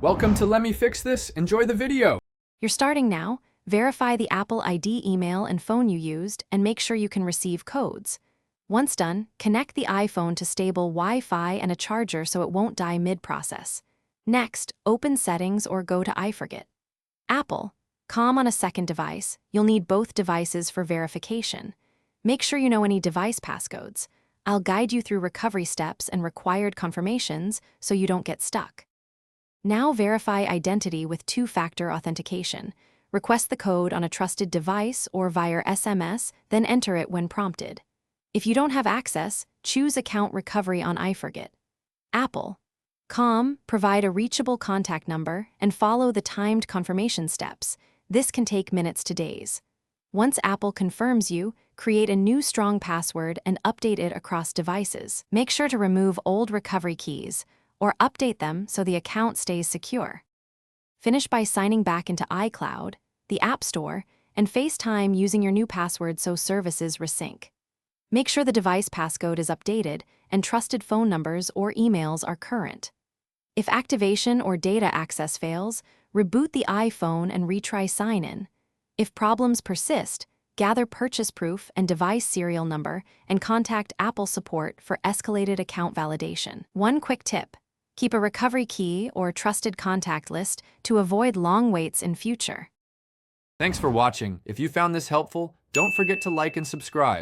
Welcome to Let Me Fix This. Enjoy the video. You're starting now. Verify the Apple ID email and phone you used and make sure you can receive codes. Once done, connect the iPhone to stable Wi-Fi and a charger so it won't die mid-process. Next, open Settings or go to iForget. Apple. On a second device. You'll need both devices for verification. Make sure you know any device passcodes. I'll guide you through recovery steps and required confirmations so you don't get stuck. Now verify identity with two-factor authentication. Request the code on a trusted device or via SMS, then enter it when prompted. If you don't have access, choose Account Recovery on iForget. Apple. Provide a reachable contact number and follow the timed confirmation steps. This can take minutes to days. Once Apple confirms you, create a new strong password and update it across devices. Make sure to remove old recovery keys or update them so the account stays secure. Finish by signing back into iCloud, the App Store, and FaceTime using your new password so services resync. Make sure the device passcode is updated and trusted phone numbers or emails are current. If activation or data access fails, reboot the iPhone and retry sign-in. If problems persist, gather purchase proof and device serial number and contact Apple support for escalated account validation. One quick tip: keep a recovery key or trusted contact list to avoid long waits in future. Thanks for watching. If you found this helpful, don't forget to like and subscribe.